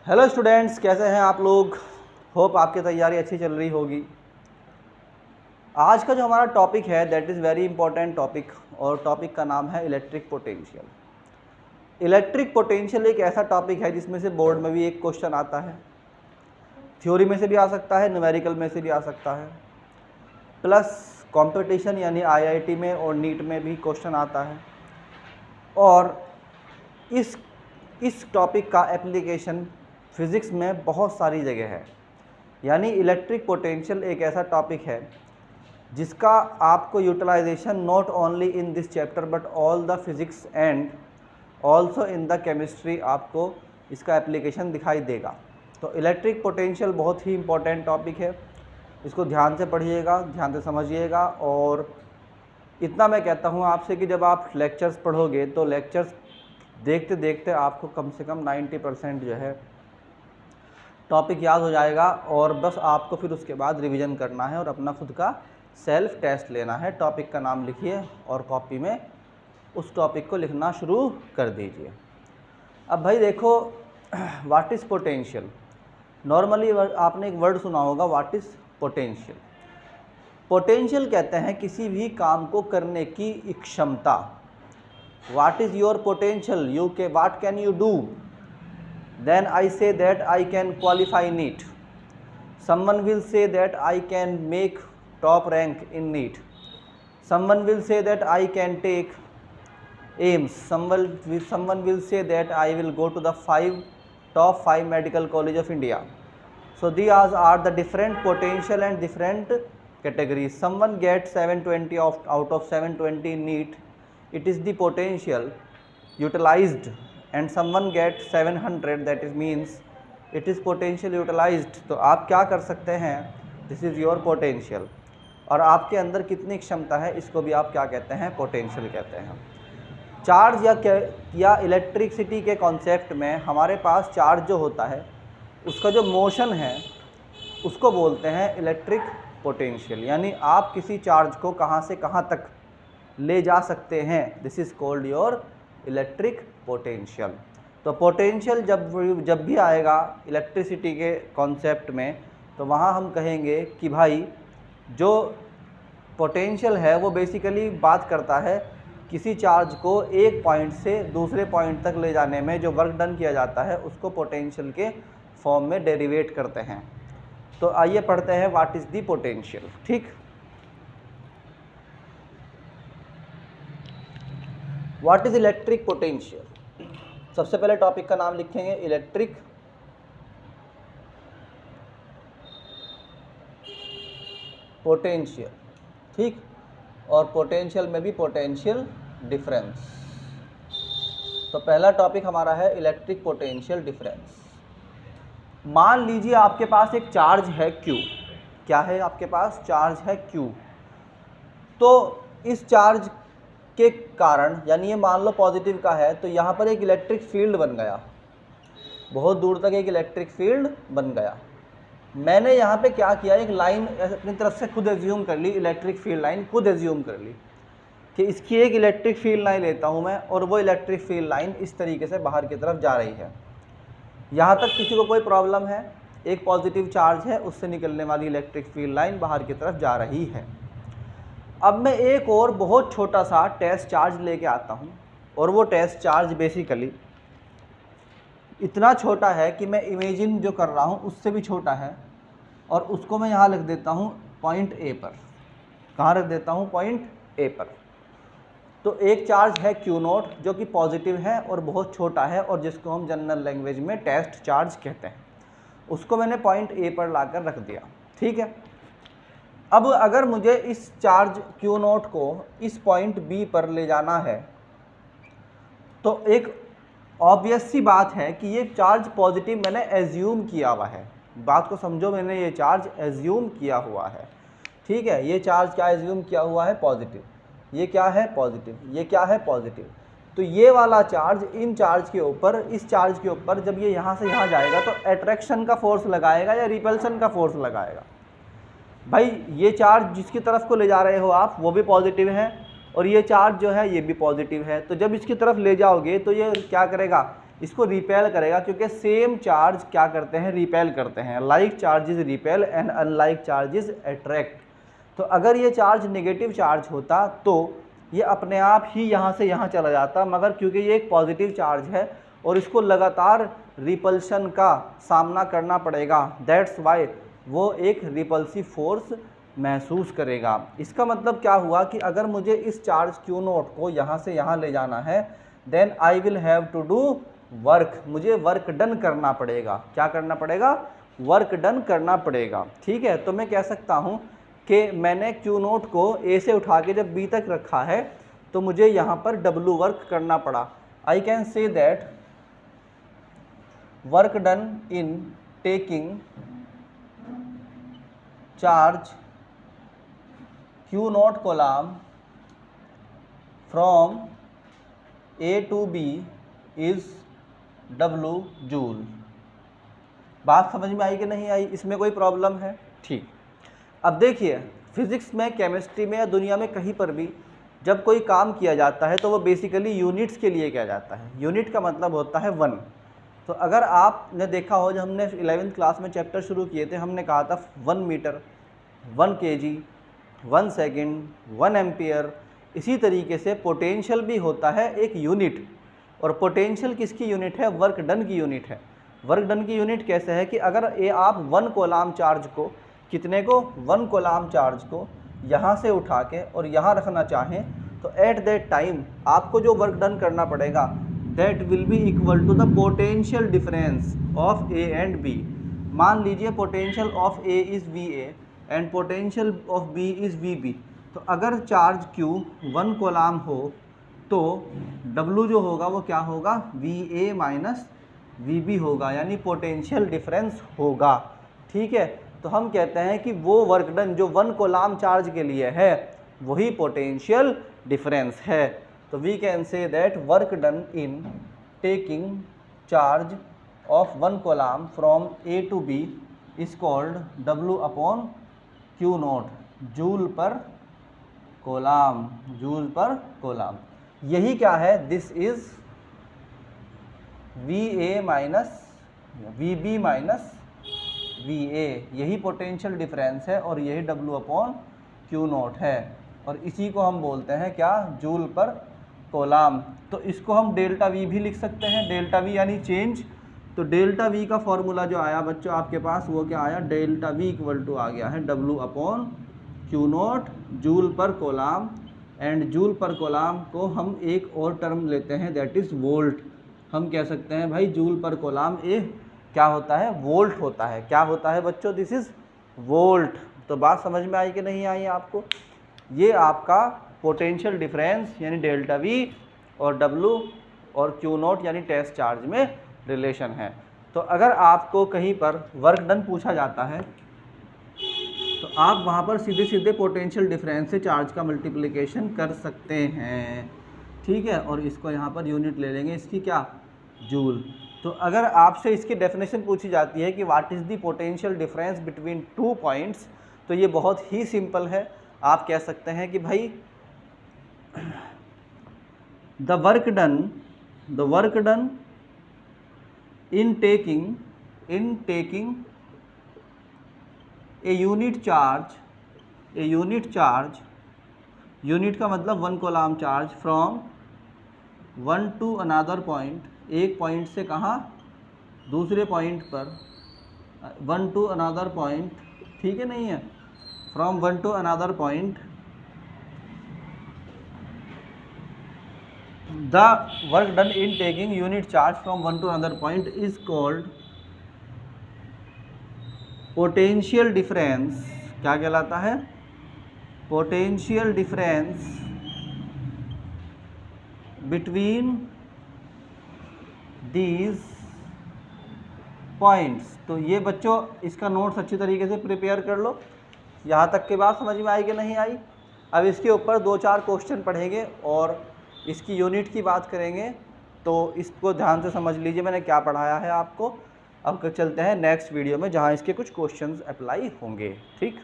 Hello students, कैसे हैं आप लोग। होप आपकी तैयारी अच्छी चल रही होगी। आज का जो हमारा टॉपिक है that is very important topic, और टॉपिक का नाम है इलेक्ट्रिक पोटेंशियल। इलेक्ट्रिक पोटेंशियल एक ऐसा टॉपिक है जिसमें से बोर्ड में भी एक क्वेश्चन आता है, थ्योरी में से भी आ सकता है, न्यूमेरिकल में से भी आ सकता है, प्लस कंपटीशन यानी आईआईटी में और नीट में भी क्वेश्चन आता है। और इस टॉपिक का एप्लीकेशन फिज़िक्स में बहुत सारी जगह है। यानी इलेक्ट्रिक पोटेंशियल एक ऐसा टॉपिक है जिसका आपको utilisation not only in this chapter but all the physics and also in the chemistry आपको इसका एप्लीकेशन दिखाई देगा। तो इलेक्ट्रिक पोटेंशियल बहुत ही इम्पोर्टेंट टॉपिक है, इसको ध्यान से पढ़िएगा, ध्यान से समझिएगा। और इतना मैं कहता हूँ आपसे कि जब आप लेक्चर्स पढ़ोगे तो लेक्चर्स देखते देखते आपको कम से कम 90% जो है टॉपिक याद हो जाएगा, और बस आपको फिर उसके बाद रिवीजन करना है और अपना खुद का सेल्फ टेस्ट लेना है। टॉपिक का नाम लिखिए और कॉपी में उस टॉपिक को लिखना शुरू कर दीजिए। अब भाई देखो, व्हाट इज़ पोटेंशियल। नॉर्मली आपने एक वर्ड सुना होगा, व्हाट इज़ पोटेंशियल। पोटेंशियल कहते हैं किसी भी काम को करने की क्षमता। What is your potential, you के what can you do, then I say that I can qualify NEET. Someone will say that I can make top rank in NEET. Someone will say that I can take AIMS. Someone will say that I will go to the top 5 medical college of India. So these are the different potential and different categories. Someone gets 720 out of 720 NEET. It is the potential utilized, and someone gets 700, that is means it is potential utilized. तो आप क्या कर सकते हैं, this is your potential. और आपके अंदर कितनी क्षमता है, इसको भी आप क्या कहते हैं, पोटेंशियल कहते हैं। चार्ज या इलेक्ट्रिसिटी के कॉन्सेप्ट में हमारे पास चार्ज जो होता है उसका जो मोशन है उसको बोलते हैं इलेक्ट्रिक पोटेंशियल। यानी आप किसी चार्ज को कहाँ से कहाँ तक ले जा सकते हैं, this is called your electric potential. तो पोटेंशियल जब भी आएगा इलेक्ट्रिसिटी के कॉन्सेप्ट में, तो वहाँ हम कहेंगे कि भाई जो पोटेंशियल है वो बेसिकली बात करता है किसी चार्ज को एक पॉइंट से दूसरे पॉइंट तक ले जाने में जो वर्क डन किया जाता है उसको पोटेंशियल के फॉर्म में डेरिवेट करते हैं। तो आइए पढ़ते हैं व्हाट इज़ दी पोटेंशियल। ठीक, व्हाट इज़ इलेक्ट्रिक पोटेंशियल। सबसे पहले टॉपिक का नाम लिखेंगे इलेक्ट्रिक पोटेंशियल। ठीक, और पोटेंशियल में भी पोटेंशियल डिफरेंस। तो पहला टॉपिक हमारा है इलेक्ट्रिक पोटेंशियल डिफरेंस। मान लीजिए आपके पास एक चार्ज है Q। क्या है आपके पास, चार्ज है Q। तो इस चार्ज के कारण, यानी ये मान लो पॉजिटिव का है, तो यहाँ पर एक इलेक्ट्रिक फील्ड बन गया, बहुत दूर तक एक इलेक्ट्रिक फील्ड बन गया। मैंने यहाँ पे क्या किया, एक लाइन अपनी तरफ से खुद एज्यूम कर ली, इलेक्ट्रिक फील्ड लाइन खुद एज्यूम कर ली कि इसकी एक इलेक्ट्रिक फील्ड लाइन लेता हूँ मैं, और वो इलेक्ट्रिक फील्ड लाइन इस तरीके से बाहर की तरफ जा रही है। यहाँ तक किसी को कोई प्रॉब्लम है, एक पॉजिटिव चार्ज है, उससे निकलने वाली इलेक्ट्रिक फील्ड लाइन बाहर की तरफ जा रही है। अब मैं एक और बहुत छोटा सा टेस्ट चार्ज लेके आता हूँ, और वो टेस्ट चार्ज बेसिकली इतना छोटा है कि मैं इमेजिन जो कर रहा हूँ उससे भी छोटा है, और उसको मैं यहाँ लिख देता हूँ पॉइंट ए पर। कहाँ रख देता हूँ, पॉइंट ए पर। तो एक चार्ज है Q0 जो कि पॉजिटिव है और बहुत छोटा है, और जिसको हम जनरल लैंग्वेज में टेस्ट चार्ज कहते हैं, उसको मैंने पॉइंट ए पर लाकर रख दिया। ठीक है, अब अगर मुझे इस चार्ज Q0 को इस पॉइंट बी पर ले जाना है, तो एक ऑब्वियस सी बात है कि ये चार्ज पॉजिटिव मैंने एज्यूम किया हुआ है। बात को समझो, मैंने ये चार्ज एज्यूम किया हुआ है। ठीक है, ये चार्ज क्या एज्यूम किया हुआ है, पॉजिटिव। ये क्या है, पॉजिटिव। ये क्या है, पॉजिटिव। तो ये वाला चार्ज इन चार्ज के ऊपर, इस चार्ज के ऊपर जब ये यहाँ से यहाँ जाएगा तो अट्रैक्शन का फोर्स लगाएगा या रिपल्सन का फोर्स लगाएगा। भाई ये चार्ज जिसकी तरफ को ले जा रहे हो आप वो भी पॉजिटिव है, और ये चार्ज जो है ये भी पॉजिटिव है। तो जब इसकी तरफ ले जाओगे तो ये क्या करेगा, इसको रिपेल करेगा, क्योंकि सेम चार्ज क्या करते हैं, रिपेल करते हैं। Like charges repel and unlike charges attract. तो अगर ये चार्ज नेगेटिव चार्ज होता तो ये अपने आप ही यहाँ से यहाँ चला जाता, मगर क्योंकि ये एक पॉजिटिव चार्ज है और इसको लगातार रिपल्शन का सामना करना पड़ेगा, दैट्स वाई वो एक रिपल्सिव फोर्स महसूस करेगा। इसका मतलब क्या हुआ कि अगर मुझे इस चार्ज Q नोट को यहाँ से यहाँ ले जाना है, then I will have to do work, मुझे वर्क डन करना पड़ेगा। क्या करना पड़ेगा, वर्क डन करना पड़ेगा। ठीक है, तो मैं कह सकता हूँ कि मैंने Q नोट को A से उठा के जब B तक रखा है तो मुझे यहाँ पर W वर्क करना पड़ा। I can say that work done in taking charge Q naught coulomb from A to B is W joule. बात समझ में आई कि नहीं आई, इसमें कोई प्रॉब्लम है? ठीक। अब देखिए, फिजिक्स में, केमिस्ट्री में या दुनिया में कहीं पर भी जब कोई काम किया जाता है तो वो बेसिकली यूनिट्स के लिए किया जाता है। यूनिट का मतलब होता है 1। तो अगर आपने देखा हो, जब हमने 11th क्लास में चैप्टर शुरू किए थे, हमने कहा था 1 मीटर, 1 kg, 1 सेकेंड, 1 एम्पियर। इसी तरीके से पोटेंशियल भी होता है एक यूनिट। और पोटेंशियल किसकी यूनिट है, वर्क डन की यूनिट है। वर्क डन की यूनिट कैसे है कि अगर ये आप 1 कूलम्ब चार्ज को, कितने को, 1 कूलम्ब चार्ज को यहाँ से उठा के और यहाँ रखना चाहें तो एट दैट टाइम आपको जो वर्क डन करना पड़ेगा that will be equal to the potential difference of A and B. मान लीजिए potential of A is V A and potential of B is V B. तो अगर चार्ज Q 1 कूलम्ब हो तो W जो होगा वो क्या होगा, VA माइनस VB होगा, यानी पोटेंशियल डिफरेंस होगा। ठीक है, तो हम कहते हैं कि वो वर्क डन जो 1 कूलम्ब चार्ज के लिए है वही पोटेंशियल डिफरेंस है। तो we can say that work done in taking charge of 1 coulomb from A to B is called W upon Q naught, joule per coulomb, joule per coulomb. यही क्या है, this is VA minus VB minus VA, यही potential difference है और यही W upon Q note है। और इसी को हम बोलते हैं क्या, जूल पर कूलम्ब। तो इसको हम डेल्टा V भी लिख सकते हैं, डेल्टा V यानी चेंज। तो डेल्टा V का फॉर्मूला जो आया बच्चों आपके पास वो क्या आया, डेल्टा V इक्वल टू आ गया है W upon Q naught joule per coulomb. And joule per coulomb को हम एक और टर्म लेते हैं दैट इज़ वोल्ट। हम कह सकते हैं भाई जूल पर कूलम्ब ए क्या होता है, वोल्ट होता है। क्या होता है बच्चों, दिस इज़ वोल्ट। तो बात समझ में आई कि नहीं आई आपको? ये आपका पोटेंशियल डिफरेंस यानी डेल्टा V और W और Q नोट यानी टेस्ट चार्ज में रिलेशन है। तो अगर आपको कहीं पर वर्क डन पूछा जाता है तो आप वहाँ पर सीधे सीधे पोटेंशियल डिफरेंस से चार्ज का मल्टीप्लिकेशन कर सकते हैं। ठीक है, और इसको यहाँ पर यूनिट ले लेंगे इसकी, क्या, जूल। तो अगर आपसे इसकी डेफिनेशन पूछी जाती है कि what is the potential difference between 2 points, तो ये बहुत ही सिंपल है। आप कह सकते हैं कि भाई the work done in taking a unit charge, unit का मतलब 1 coulomb charge, from 1 to another point, एक पॉइंट से कहाँ, दूसरे पॉइंट पर, 1 टू अनदर पॉइंट, ठीक है नहीं है, from 1 to another point, the work done in taking unit charge from 1 to another point is called potential difference. क्या कहलाता है, potential difference between these points. तो ये बच्चों इसका नोट्स अच्छी तरीके से प्रिपेयर कर लो। यहाँ तक की बात समझ में आई कि नहीं आई? अब इसके ऊपर 2-4 क्वेश्चन पढ़ेंगे और इसकी यूनिट की बात करेंगे। तो इसको ध्यान से समझ लीजिए मैंने क्या पढ़ाया है आपको। अब चलते हैं नेक्स्ट वीडियो में जहाँ इसके कुछ क्वेश्चंस अप्लाई होंगे। ठीक।